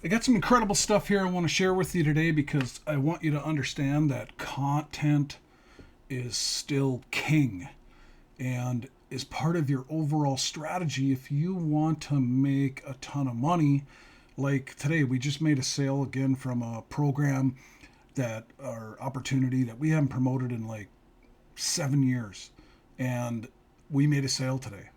I got some incredible stuff here I want to share with you today because I want you to understand that content is still king and is part of your overall strategy if you want to make a ton of money. Like today, we just made a sale again from a program that our opportunity that we haven't promoted in like 7 years. And we made a sale today.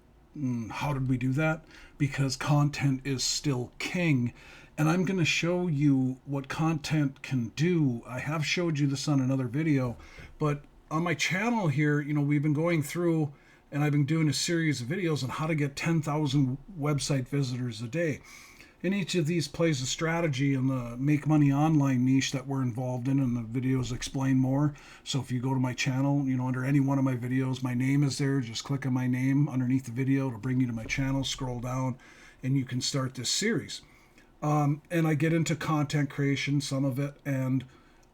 How did we do that? Because content is still king. And I'm going to show you what content can do. I have showed you this on another video, but on my channel here, we've been going through and I've been doing a series of videos on how to get 10,000 website visitors a day. And each of these plays a strategy in the make money online niche that we're involved in, and the videos explain more. So if you go to my channel, under any one of my videos, my name is there. Just click on my name underneath the video. It'll bring you to my channel, scroll down, and you can start this series. And I get into content creation, some of it, and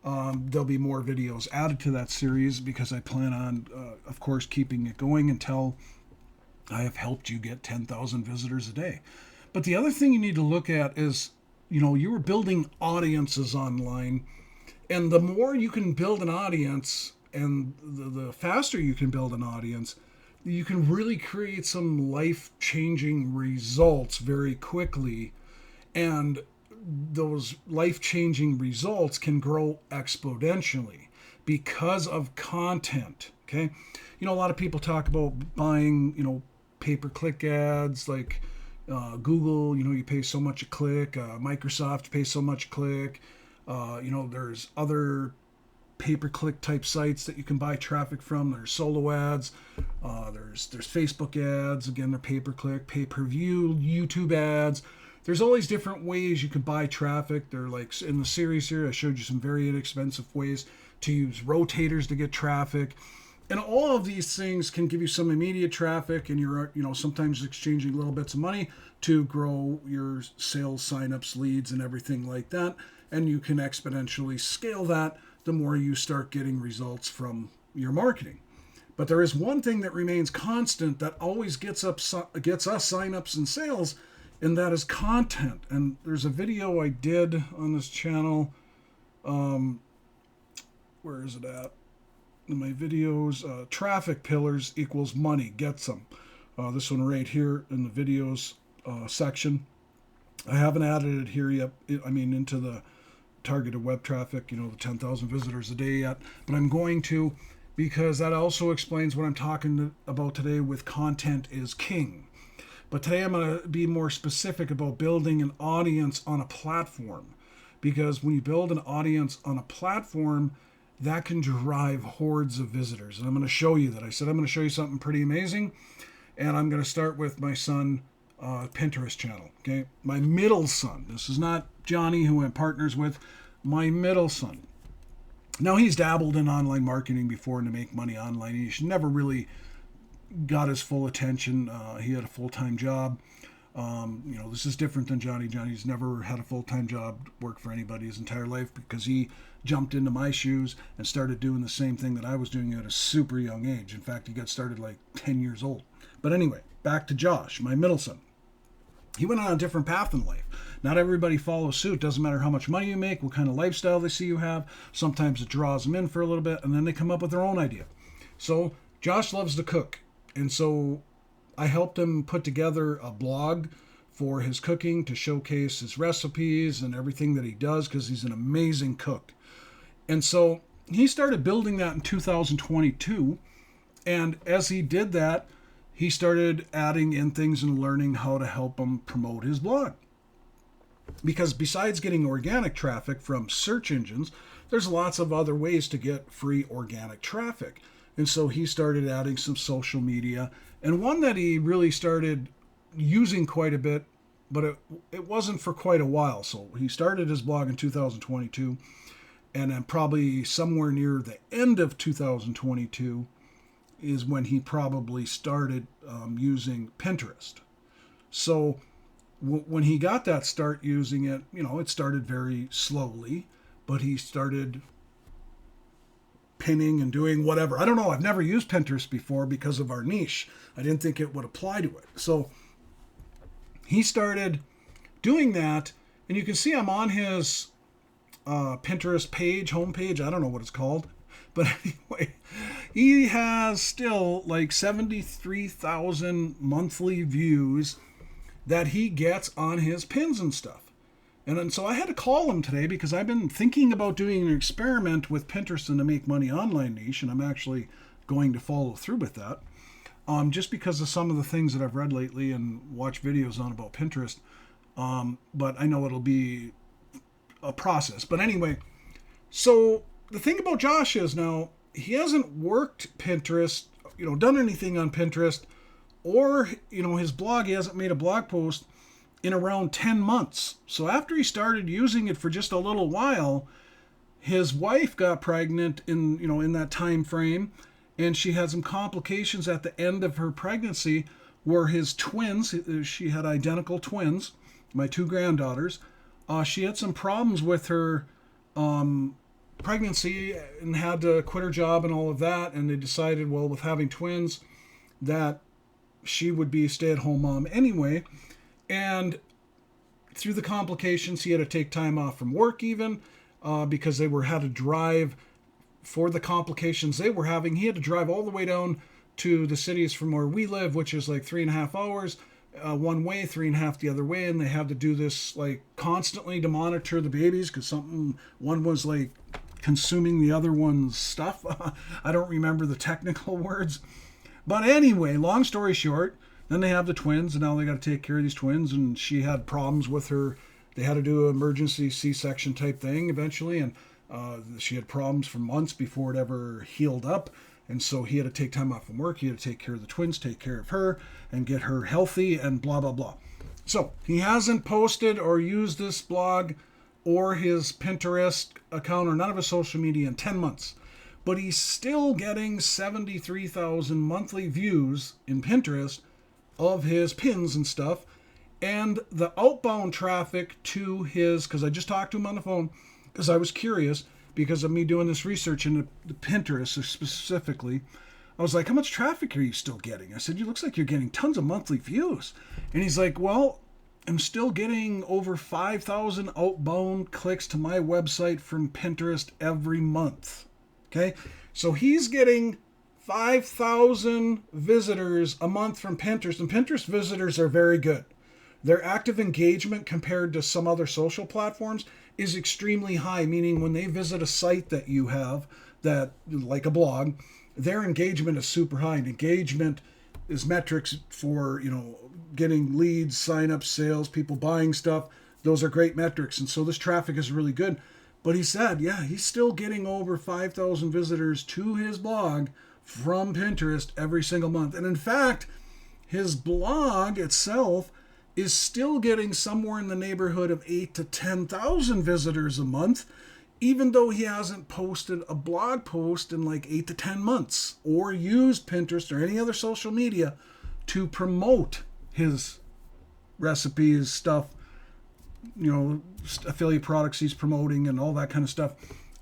there'll be more videos added to that series because I plan on, of course, keeping it going until I have helped you get 10,000 visitors a day. But the other thing you need to look at is, you were building audiences online, and the more you can build an audience and the faster you can build an audience, you can really create some life-changing results very quickly. And those life-changing results can grow exponentially because of content. Okay. A lot of people talk about buying, pay-per-click ads like Google, you pay so much a click. Microsoft, you pay so much a click. There's other pay-per-click type sites that you can buy traffic from. There's solo ads. There's Facebook ads. Again, they're pay-per-click, pay-per-view, YouTube ads. There's all these different ways you can buy traffic. They're like in the series here, I showed you some very inexpensive ways to use rotators to get traffic. And all of these things can give you some immediate traffic, and you're, sometimes exchanging little bits of money to grow your sales, signups, leads, and everything like that. And you can exponentially scale that the more you start getting results from your marketing. But there is one thing that remains constant that always gets us signups and sales, and that is content. And there's a video I did on this channel. Where is it at? In my videos, traffic pillars equals money gets them. This one right here in the videos section. I haven't added it here yet. Into the targeted web traffic, the 10,000 visitors a day yet. But I'm going to, because that also explains what I'm talking about today with content is king. But today I'm going to be more specific about building an audience on a platform. Because when you build an audience on a platform, that can drive hordes of visitors. And I'm going to show you that. I said I'm going to show you something pretty amazing. And I'm going to start with my son, Pinterest channel. Okay, my middle son. This is not Johnny, who I'm partners with. My middle son. Now, he's dabbled in online marketing before and to make money online. He's never really got his full attention. He had a full-time job. This is different than Johnny. Johnny's never had a full-time job, worked for anybody his entire life, because he jumped into my shoes and started doing the same thing that I was doing at a super young age. In fact, he got started like 10 years old. But anyway, back to Josh, my middle son. He went on a different path in life. Not everybody follows suit. Doesn't matter how much money you make, what kind of lifestyle they see you have. Sometimes it draws them in for a little bit, and then they come up with their own idea. So Josh loves to cook. And so I helped him put together a blog for his cooking to showcase his recipes and everything that he does, because he's an amazing cook. And so he started building that in 2022. And as he did that, he started adding in things and learning how to help him promote his blog. Because besides getting organic traffic from search engines, there's lots of other ways to get free organic traffic. And so he started adding some social media. And one that he really started using quite a bit, but it wasn't for quite a while. So he started his blog in 2022. And then probably somewhere near the end of 2022 is when he probably started using Pinterest. So when he got that start using it, it started very slowly, but he started pinning and doing whatever. I don't know. I've never used Pinterest before because of our niche. I didn't think it would apply to it. So he started doing that, And you can see I'm on his Pinterest page, homepage. I don't know what it's called. But anyway, he has still like 73,000 monthly views that he gets on his pins and stuff. And so I had to call him today because I've been thinking about doing an experiment with Pinterest and the Make Money Online niche, and I'm actually going to follow through with that. Just because of some of the things that I've read lately and watched videos on about Pinterest. But I know it'll be a process. But anyway, so the thing about Josh is now he hasn't worked Pinterest, done anything on Pinterest, or, his blog, he hasn't made a blog post in around 10 months. So after he started using it for just a little while, his wife got pregnant in that time frame, and she had some complications at the end of her pregnancy where his twins, she had identical twins, my two granddaughters, she had some problems with her pregnancy and had to quit her job and all of that, and they decided, well, with having twins, that she would be a stay-at-home mom anyway. And through the complications, he had to take time off from work even because they had to drive for the complications they were having. He had to drive all the way down to the cities from where we live, which is like 3.5 hours one way, 3.5 the other way. And they had to do this like constantly to monitor the babies because one was like consuming the other one's stuff. I don't remember the technical words. But anyway, long story short, then they have the twins, and now they got to take care of these twins, and she had problems with her. They had to do an emergency C-section type thing eventually, and she had problems for months before it ever healed up, and so he had to take time off from work. He had to take care of the twins, take care of her, and get her healthy, and blah, blah, blah. So he hasn't posted or used this blog or his Pinterest account or none of his social media in 10 months. But he's still getting 73,000 monthly views in Pinterest of his pins and stuff. And the outbound traffic to his, because I just talked to him on the phone, because I was curious, because of me doing this research into the Pinterest specifically. I was like, how much traffic are you still getting? I said, it looks like you're getting tons of monthly views. And he's like, well, I'm still getting over 5,000 outbound clicks to my website from Pinterest every month. Okay, so he's getting 5,000 visitors a month from Pinterest, and Pinterest visitors are very good. Their active engagement compared to some other social platforms is extremely high, meaning when they visit a site that you have, that like a blog, their engagement is super high. And engagement is metrics for, getting leads, signups, sales, people buying stuff. Those are great metrics, and so this traffic is really good. But he said, yeah, he's still getting over 5,000 visitors to his blog from Pinterest every single month. And in fact, his blog itself is still getting somewhere in the neighborhood of 8,000 to 10,000 visitors a month, even though he hasn't posted a blog post in like 8 to 10 months or used Pinterest or any other social media to promote his recipes, stuff, affiliate products he's promoting and all that kind of stuff.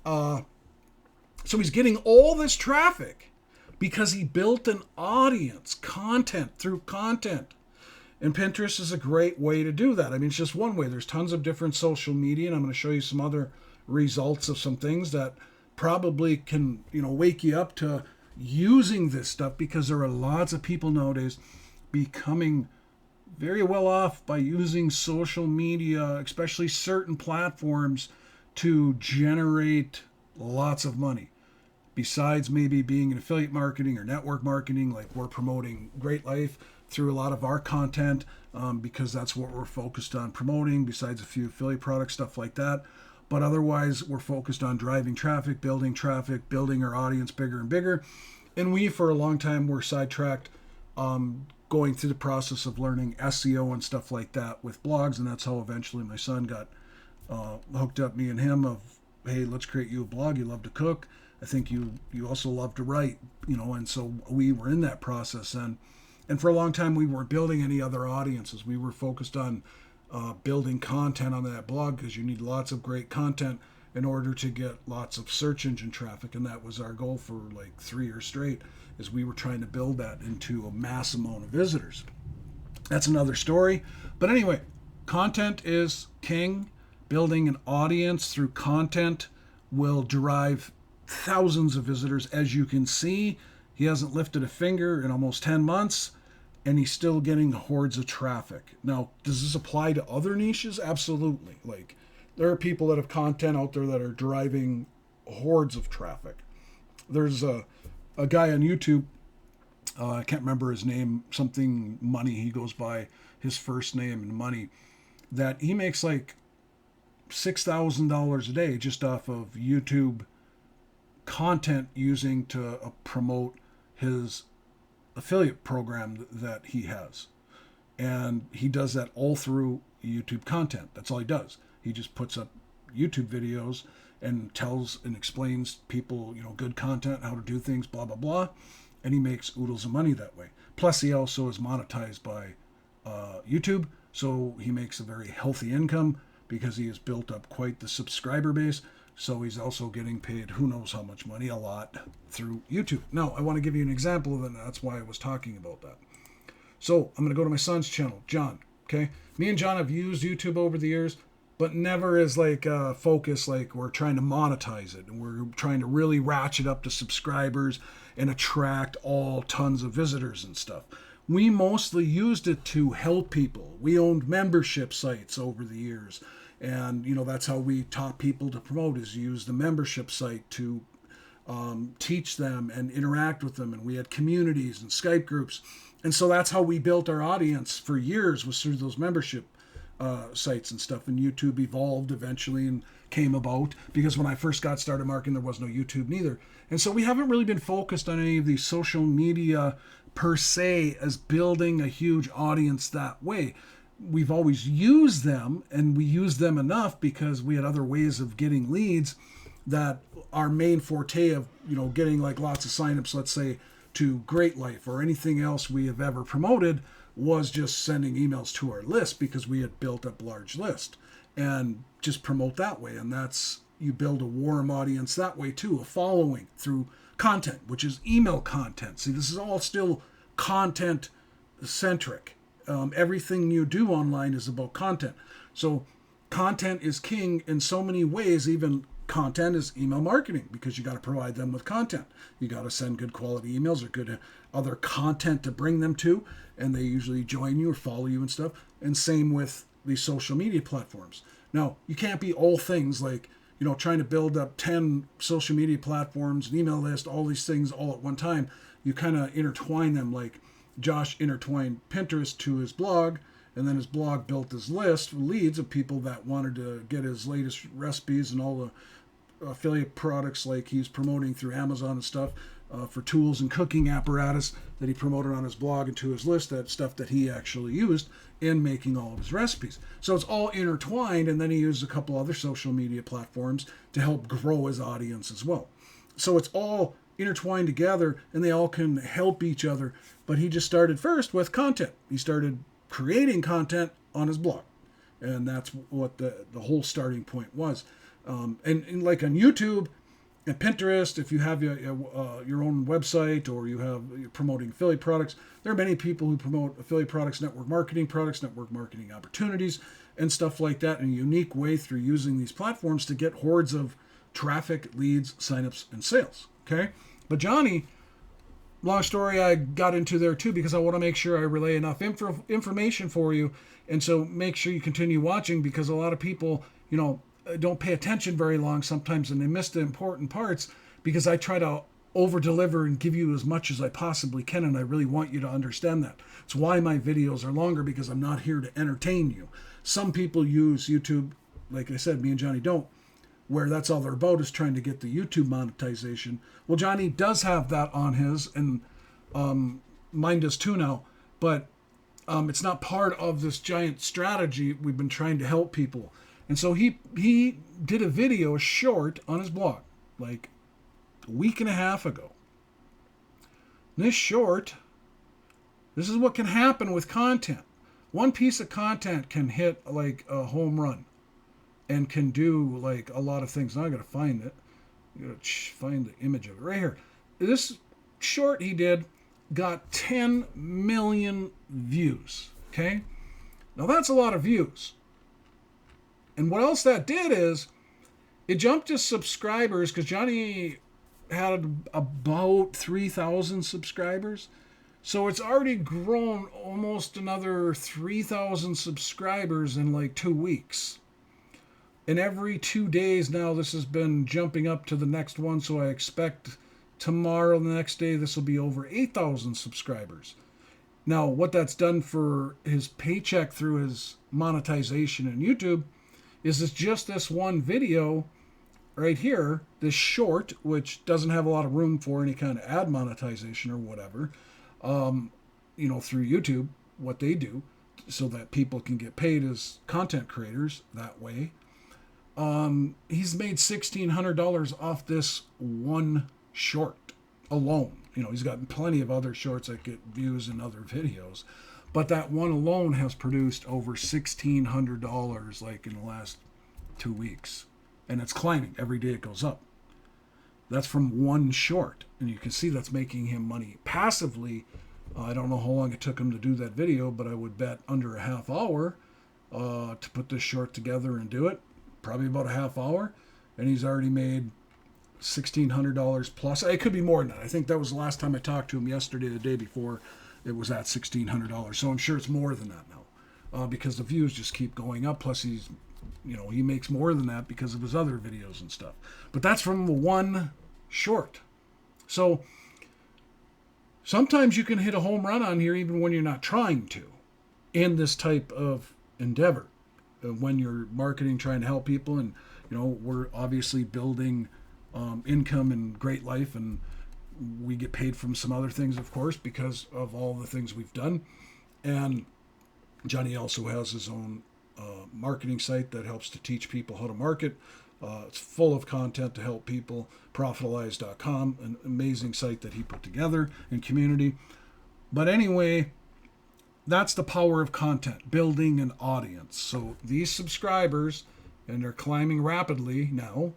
So he's getting all this traffic because he built an audience, content through content. And Pinterest is a great way to do that. I mean, it's just one way. There's tons of different social media, and I'm going to show you some other results of some things that probably can, wake you up to using this stuff, because there are lots of people nowadays becoming very well off by using social media, especially certain platforms, to generate lots of money. Besides maybe being in affiliate marketing or network marketing, like we're promoting Greatlife through a lot of our content, because that's what we're focused on promoting, besides a few affiliate products, stuff like that. But otherwise, we're focused on driving traffic, building our audience bigger and bigger. And we, for a long time, were sidetracked going through the process of learning SEO and stuff like that with blogs. And that's how eventually my son got hooked up, me and him, of, hey, let's create you a blog. You love to cook. I think you also love to write, and so we were in that process. And for a long time, we weren't building any other audiences. We were focused on building content on that blog, because you need lots of great content in order to get lots of search engine traffic. And that was our goal for like 3 years straight, is we were trying to build that into a mass amount of visitors. That's another story. But anyway, content is king. Building an audience through content will derive thousands of visitors. As you can see, he hasn't lifted a finger in almost 10 months, and he's still getting hordes of traffic. Now, does this apply to other niches? Absolutely. Like, there are people that have content out there that are driving hordes of traffic. There's a guy on YouTube, I can't remember his name, something Money, he goes by his first name and Money, that he makes like $6,000 a day just off of YouTube content using to promote his affiliate program that he has. And he does that all through YouTube content. That's all he does. He just puts up YouTube videos and tells and explains people, good content, how to do things, blah, blah, blah. And he makes oodles of money that way. Plus, he also is monetized by YouTube. So he makes a very healthy income because he has built up quite the subscriber base. So he's also getting paid who knows how much money, a lot, through YouTube. Now, I want to give you an example of it, and that's why I was talking about that. So I'm going to go to my son's channel, John. Okay, me and John have used YouTube over the years, but never as like a focus, like we're trying to monetize it and we're trying to really ratchet up the subscribers and attract all tons of visitors and stuff. We mostly used it to help people. We owned membership sites over the years. And, that's how we taught people to promote, is use the membership site to teach them and interact with them. And we had communities and Skype groups. And so that's how we built our audience for years, was through those membership sites and stuff. And YouTube evolved eventually and came about, because when I first got started marketing, there was no YouTube neither. And so we haven't really been focused on any of these social media per se as building a huge audience that way. We've always used them, and we used them enough because we had other ways of getting leads. That our main forte of, getting like lots of signups, let's say, to Greatlife or anything else we have ever promoted, was just sending emails to our list, because we had built up large list, and just promote that way. And that's, you build a warm audience that way too, a following through content, which is email content. See, this is all still content centric. Everything you do online is about content. So content is king in so many ways. Even content is email marketing, because you got to provide them with content. You got to send good quality emails or good other content to bring them to, and they usually join you or follow you and stuff. And same with these social media platforms. Now, you can't be all things, like, trying to build up 10 social media platforms, an email list, all these things all at one time. You kind of intertwine them, like Josh intertwined Pinterest to his blog, and then his blog built his list of leads of people that wanted to get his latest recipes and all the affiliate products like he's promoting through Amazon and stuff, for tools and cooking apparatus that he promoted on his blog and to his list, that stuff that he actually used in making all of his recipes. So it's all intertwined, and then he used a couple other social media platforms to help grow his audience as well. So it's all intertwined together, and they all can help each other. But he just started first with content. He started creating content on his blog, and that's what the whole starting point was. And like on YouTube and Pinterest, if you have your own website, or you're promoting affiliate products, there are many people who promote affiliate products, network marketing opportunities, and stuff like that in a unique way through using these platforms to get hordes of traffic, leads, signups, and sales. Okay? But Johnny, long story, I got into there too, because I want to make sure I relay enough information for you. And so make sure you continue watching, because a lot of people, don't pay attention very long sometimes, and they miss the important parts, because I try to over deliver and give you as much as I possibly can. And I really want you to understand that. It's why my videos are longer, because I'm not here to entertain you. Some people use YouTube, like I said, me and Johnny don't, where that's all they're about, is trying to get the YouTube monetization. Well, Johnny does have that on his, and mine does too now, but it's not part of this giant strategy. We've been trying to help people. And so he did a video, a short, on his blog, like a week and a half ago. And this short, this is what can happen with content. One piece of content can hit like a home run, and can do like a lot of things. Now I gotta find it. I gotta find the image of it right here. This short he did got 10 million views. Okay, now that's a lot of views. And what else that did is it jumped his subscribers, because Johnny had about 3,000 subscribers. So it's already grown almost another 3,000 subscribers in like 2 weeks. And every 2 days now, this has been jumping up to the next one. So I expect tomorrow, the next day, this will be over 8,000 subscribers. Now, what that's done for his paycheck through his monetization in YouTube is it's just this one video right here, this short, which doesn't have a lot of room for any kind of ad monetization or whatever, through YouTube, what they do, so that people can get paid as content creators that way. He's made $1,600 off this one short alone. He's got plenty of other shorts that get views in other videos, but that one alone has produced over $1,600 like in the last 2 weeks, and it's climbing every day. It goes up. That's from one short, and you can see that's making him money passively. I don't know how long it took him to do that video, but I would bet under a half hour to put this short together and do it. Probably about a half hour, and he's already made $1,600 plus. It could be more than that. I think that was the last time I talked to him yesterday, the day before, it was at $1,600. So I'm sure it's more than that now, because the views just keep going up. Plus he makes more than that because of his other videos and stuff. But that's from the one short. So sometimes you can hit a home run on here even when you're not trying to, in this type of endeavor. When you're marketing, trying to help people, and we're obviously building income in Great Life, and we get paid from some other things, of course, because of all the things we've done. And Johnny also has his own marketing site that helps to teach people how to market. It's full of content to help people. Profitalize.com, an amazing site that he put together, and community. But anyway, that's the power of content, building an audience. So these subscribers, and they're climbing rapidly now,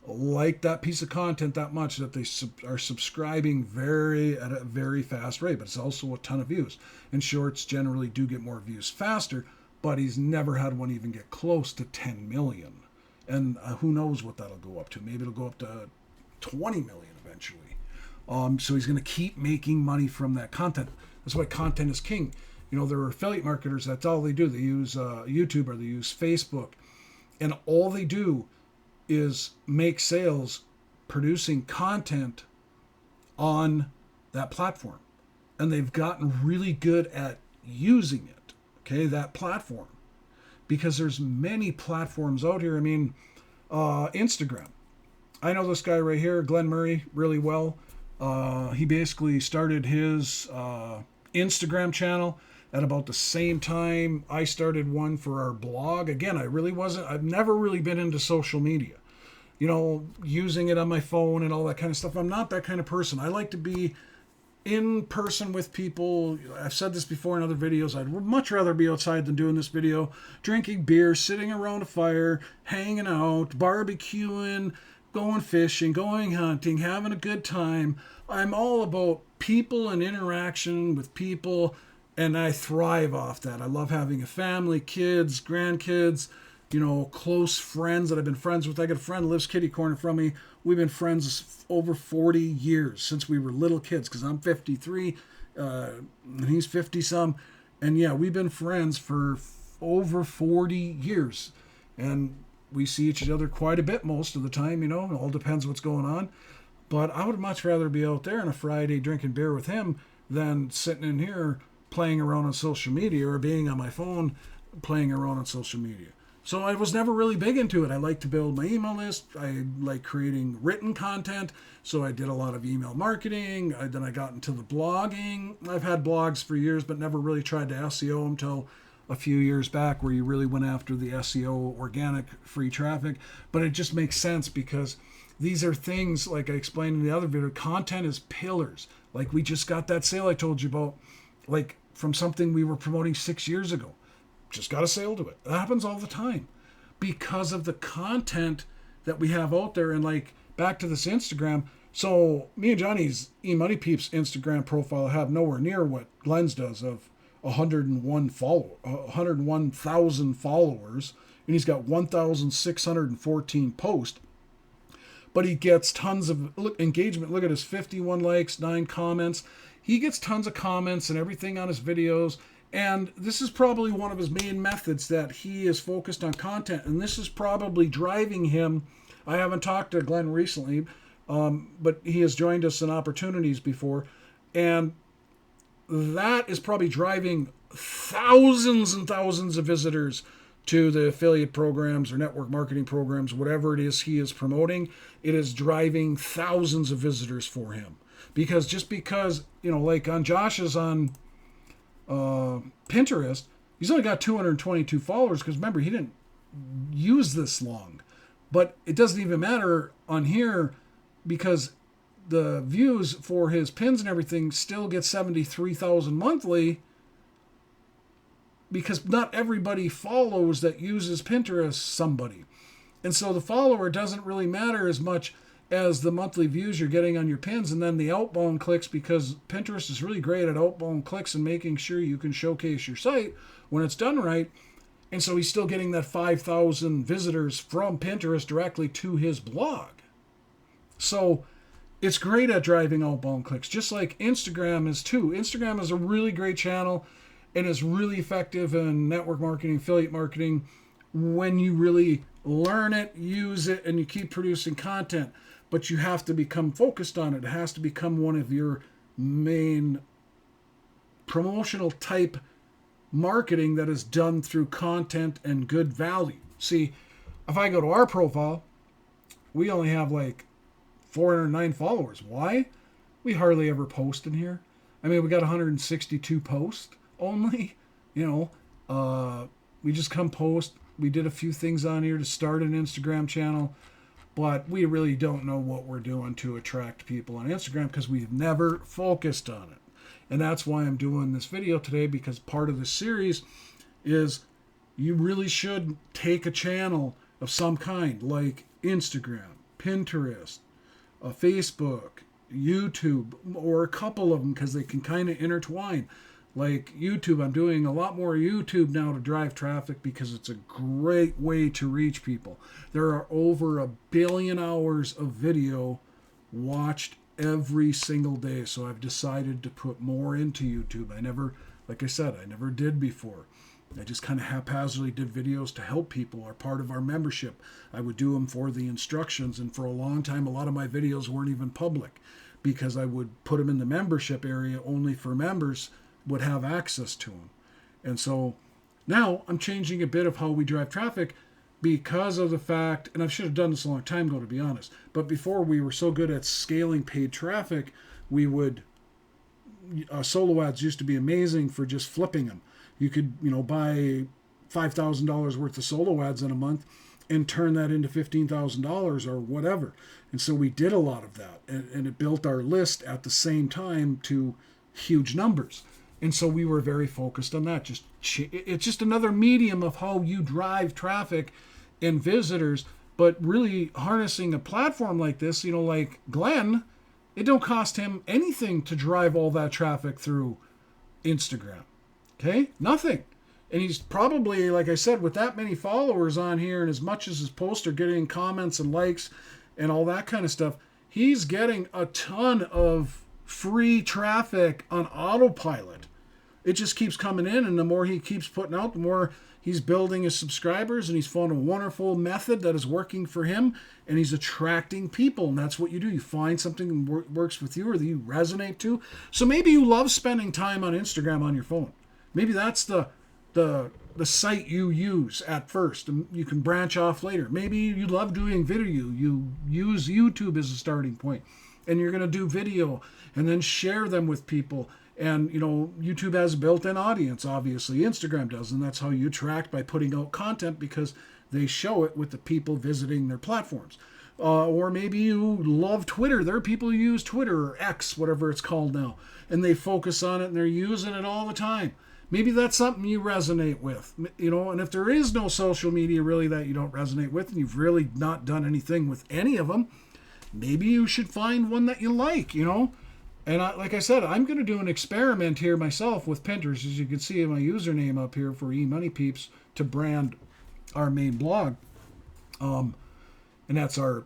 like that piece of content that much that they are subscribing at a very fast rate. But it's also a ton of views. And shorts generally do get more views faster, but he's never had one even get close to 10 million. And who knows what that'll go up to. Maybe it'll go up to 20 million eventually. So he's going to keep making money from that content. That's why content is king. There are affiliate marketers, that's all they do. They use YouTube, or they use Facebook. And all they do is make sales producing content on that platform. And they've gotten really good at using it, okay, that platform. Because there's many platforms out here. I mean, Instagram. I know this guy right here, Glenn Murray, really well. He basically started his Instagram channel at about the same time I started one for our blog. Again, I've never really been into social media. Using it on my phone and all that kind of stuff. I'm not that kind of person. I like to be in person with people. I've said this before in other videos. I'd much rather be outside than doing this video, drinking beer, sitting around a fire, hanging out, barbecuing, going fishing, going hunting, having a good time. I'm all about people and interaction with people, and I thrive off that. I love having a family, kids, grandkids, close friends that I've been friends with. I got a friend who lives kitty corner from me. We've been friends over 40 years, since we were little kids, because I'm 53 and he's 50-some. And yeah, we've been friends for over 40 years. And we see each other quite a bit most of the time, It all depends what's going on. But I would much rather be out there on a Friday drinking beer with him than sitting in here playing around on social media, or being on my phone playing around on social media. So I was never really big into it. I like to build my email list. I like creating written content. So I did a lot of email marketing. Then I got into the blogging. I've had blogs for years, but never really tried to SEO until a few years back, where you really went after the SEO, organic, free traffic. But it just makes sense, because these are things, like I explained in the other video, content is pillars. Like we just got that sale I told you about, like from something we were promoting 6 years ago. Just got a sale to it. That happens all the time because of the content that we have out there. And like back to this Instagram. So me and Johnny's E-Money Peeps Instagram profile have nowhere near what Glenn's does, of 101,000 followers. and he's got 1,614 posts. But he gets tons of engagement. Look at his 51 likes, 9 comments. He gets tons of comments and everything on his videos. And this is probably one of his main methods, that he is focused on content. And this is probably driving him. I haven't talked to Glenn recently, but he has joined us in opportunities before. And that is probably driving thousands and thousands of visitors to the affiliate programs or network marketing programs, whatever it is he is promoting. It is driving thousands of visitors for him. Because just because, like on Josh's on Pinterest, he's only got 222 followers, because remember, he didn't use this long. But it doesn't even matter on here, because the views for his pins and everything still get 73,000 monthly, because not everybody follows that uses Pinterest somebody. And so the follower doesn't really matter as much as the monthly views you're getting on your pins, and then the outbound clicks, because Pinterest is really great at outbound clicks and making sure you can showcase your site when it's done right. And so he's still getting that 5,000 visitors from Pinterest directly to his blog. So it's great at driving outbound clicks, just like Instagram is too. Instagram is a really great channel and is really effective in network marketing, affiliate marketing, when you really learn it, use it, and you keep producing content. But you have to become focused on it. It has to become one of your main promotional type marketing that is done through content and good value. See, if I go to our profile, we only have like 409 followers. Why? We hardly ever post in here. I mean, we got 162 posts only. We just come post. We did a few things on here to start an Instagram channel, but we really don't know what we're doing to attract people on Instagram, because we've never focused on it. And that's why I'm doing this video today, because part of the series is you really should take a channel of some kind, like Instagram, Pinterest, Facebook, YouTube, or a couple of them, because they can kind of intertwine. Like YouTube, I'm doing a lot more YouTube now to drive traffic, because it's a great way to reach people. There are over 1 billion hours of video watched every single day. So I've decided to put more into YouTube. I never did before. I just kind of haphazardly did videos to help people, or part of our membership. I would do them for the instructions, and for a long time, a lot of my videos weren't even public, because I would put them in the membership area only for members would have access to them. And so now I'm changing a bit of how we drive traffic, because of the fact, and I should have done this a long time ago, to be honest, but before we were so good at scaling paid traffic, we would, solo ads used to be amazing for just flipping them. You could, buy $5,000 worth of solo ads in a month and turn that into $15,000 or whatever. And so we did a lot of that, and it built our list at the same time to huge numbers. And so we were very focused on that. It's just another medium of how you drive traffic and visitors, but really harnessing a platform like this, like Glenn, it don't cost him anything to drive all that traffic through Instagram. Okay? Nothing. And he's probably, like I said, with that many followers on here, and as much as his posts are getting comments and likes and all that kind of stuff, he's getting a ton of free traffic on autopilot. It just keeps coming in, and the more he keeps putting out, the more he's building his subscribers, and he's found a wonderful method that is working for him, and he's attracting people. And that's what you do. You find something that works with you, or that you resonate to. So maybe you love spending time on Instagram on your phone. Maybe that's the site you use at first, and you can branch off later. Maybe you love doing video. You use YouTube as a starting point, and you're going to do video and then share them with people. And, YouTube has a built-in audience, obviously. Instagram does, and that's how you attract, by putting out content, because they show it with the people visiting their platforms. Or maybe you love Twitter. There are people who use Twitter, or X, whatever it's called now, and they focus on it, and they're using it all the time. Maybe that's something you resonate with, and if there is no social media really that you don't resonate with, and you've really not done anything with any of them, maybe you should find one that you like, And like I said, I'm going to do an experiment here myself with Pinterest. As you can see in my username up here for eMoneyPeeps, to brand our main blog. And that's our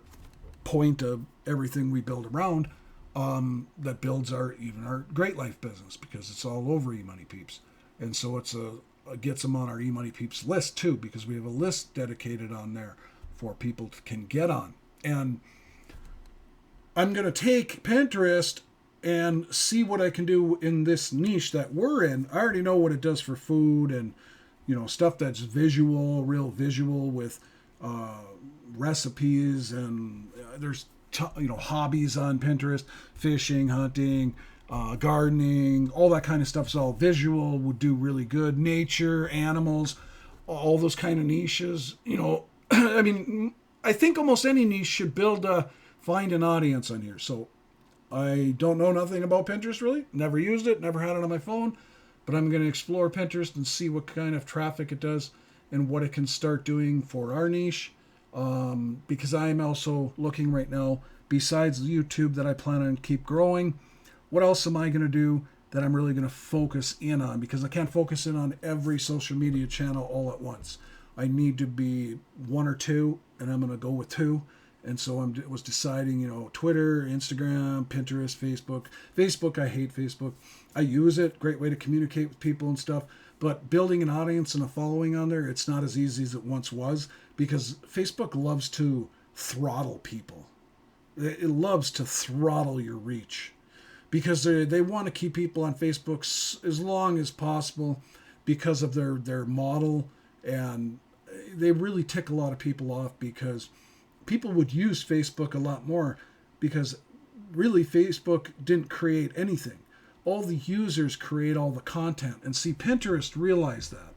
point of everything we build around, that builds our Great Life business, because it's all over eMoney Peeps. And so it gets them on our eMoney Peeps list too, because we have a list dedicated on there for people can get on. And I'm going to take Pinterest and see what I can do in this niche that we're in. I already know what it does for food and, stuff that's visual, real visual with recipes, and there's hobbies on Pinterest, fishing, hunting, gardening, all that kind of stuff. Is all visual, would do really good. Nature, animals, all those kind of niches. I mean, I think almost any niche should find an audience on here. So I don't know nothing about Pinterest really. Never used it, never had it on my phone, but I'm going to explore Pinterest and see what kind of traffic it does and what it can start doing for our niche. Because I am also looking right now, besides YouTube that I plan on keep growing, what else am I going to do that I'm really going to focus in on? Because I can't focus in on every social media channel all at once. I need to be one or two, and I'm going to go with two. And so I was deciding, Twitter, Instagram, Pinterest, Facebook. Facebook, I hate Facebook. I use it, great way to communicate with people and stuff. But building an audience and a following on there, it's not as easy as it once was, because Facebook loves to throttle people. It loves to throttle your reach, because they want to keep people on Facebook as long as possible because of their model. And they really tick a lot of people off, because people would use Facebook a lot more, because really Facebook didn't create anything. All the users create all the content. And see, Pinterest realized that.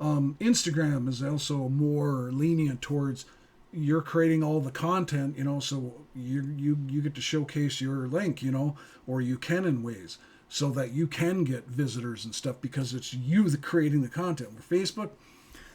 Instagram is also more lenient towards you're creating all the content, so you get to showcase your link, or you can in ways so that you can get visitors and stuff, because it's you creating the content. With Facebook,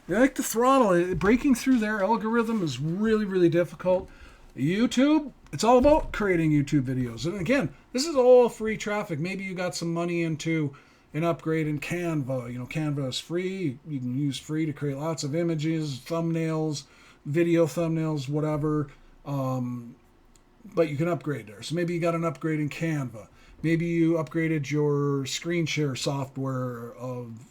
they like to throttle it. Breaking through their algorithm is really, really difficult. YouTube, it's all about creating YouTube videos. And again, this is all free traffic. Maybe you got some money into an upgrade in Canva. Canva is free. You can use free to create lots of images, thumbnails, video thumbnails, whatever. But you can upgrade there. So maybe you got an upgrade in Canva. Maybe you upgraded your screen share software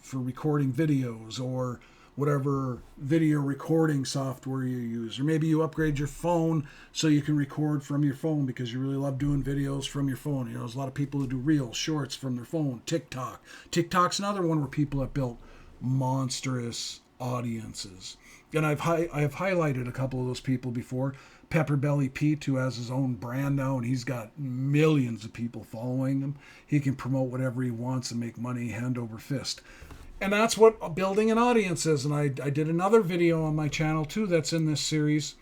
for recording videos, or whatever video recording software you use. Or maybe you upgrade your phone so you can record from your phone because you really love doing videos from your phone. There's a lot of people who do reels, shorts from their phone. TikTok's another one where people have built monstrous audiences. And I have highlighted a couple of those people before. Pepper Belly Pete, who has his own brand now, and he's got millions of people following him. He can promote whatever he wants and make money hand over fist. And that's what building an audience is. And I did another video on my channel too that's in this series.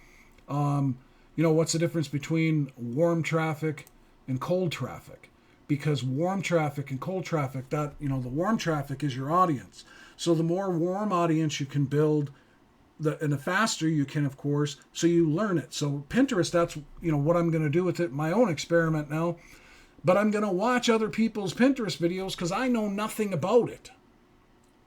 What's the difference between warm traffic and cold traffic? Because warm traffic and cold traffic, the warm traffic is your audience. So the more warm audience you can build, and the faster you can, of course, so you learn it. So Pinterest, that's what I'm going to do with it, my own experiment now. But I'm going to watch other people's Pinterest videos because I know nothing about it.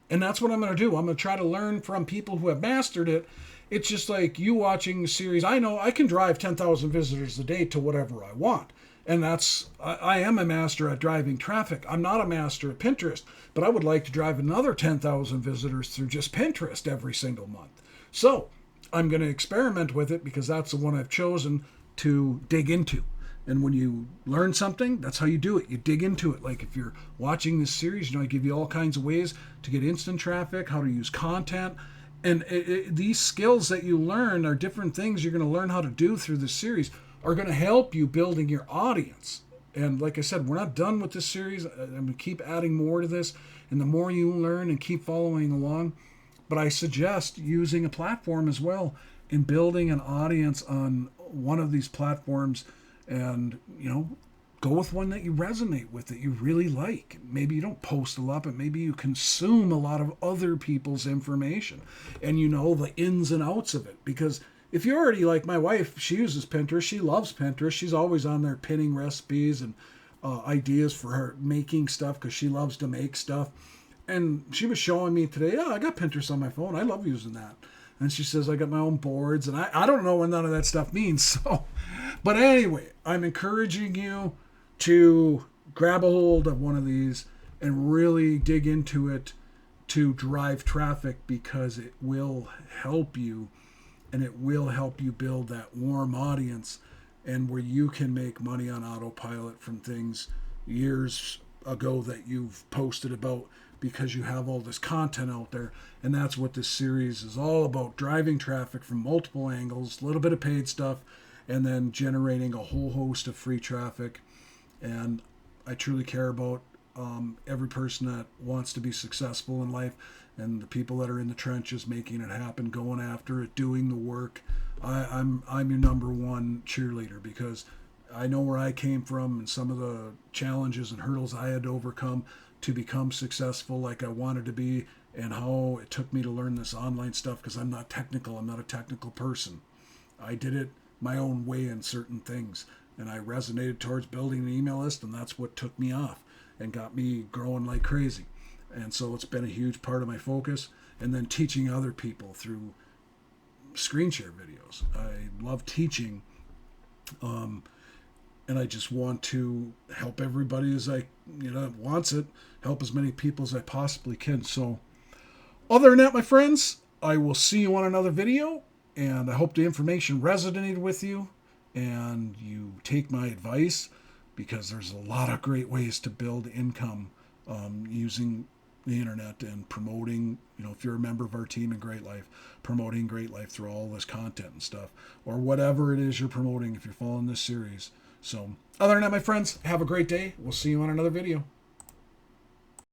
And that's what I'm going to do. I'm going to try to learn from people who have mastered it. It's just like you watching a series. I know I can drive 10,000 visitors a day to whatever I want. And I am a master at driving traffic. I'm not a master at Pinterest, but I would like to drive another 10,000 visitors through just Pinterest every single month. So I'm going to experiment with it because that's the one I've chosen to dig into. And when you learn something, that's how you do it. You dig into it. Like if you're watching this series, I give you all kinds of ways to get instant traffic, how to use content. And these skills that you learn are different things you're going to learn how to do through this series are going to help you building your audience. And like I said, we're not done with this series. I'm going to keep adding more to this. And the more you learn and keep following along. But I suggest using a platform as well in building an audience on one of these platforms. And, go with one that you resonate with, that you really like. Maybe you don't post a lot, but maybe you consume a lot of other people's information and the ins and outs of it. Because if you're already like my wife, she uses Pinterest. She loves Pinterest. She's always on there pinning recipes and ideas for her making stuff because she loves to make stuff. And she was showing me today, I got Pinterest on my phone. I love using that. And she says, I got my own boards. And I don't know what none of that stuff means. So, but anyway, I'm encouraging you to grab a hold of one of these and really dig into it to drive traffic, because it will help you, and it will help you build that warm audience, and where you can make money on autopilot from things years ago that you've posted about, because you have all this content out there. And that's what this series is all about: driving traffic from multiple angles, a little bit of paid stuff, and then generating a whole host of free traffic. And I truly care about every person that wants to be successful in life, and the people that are in the trenches making it happen, going after it, doing the work. I'm your number one cheerleader, because I know where I came from and some of the challenges and hurdles I had to overcome to become successful like I wanted to be, and how it took me to learn this online stuff, because I'm not technical. I'm not a technical person. I did it my own way in certain things, and I resonated towards building an email list, and that's what took me off and got me growing like crazy. And so it's been a huge part of my focus. And then teaching other people through screen share videos. I love teaching, and I just want to help everybody as I, wants it, help as many people as I possibly can. So other than that, my friends, I will see you on another video, and I hope the information resonated with you and you take my advice, because there's a lot of great ways to build income using the internet and promoting, if you're a member of our team in Great Life, promoting Great Life through all this content and stuff, or whatever it is you're promoting if you're following this series. So other than that, my friends, have a great day. We'll see you on another video.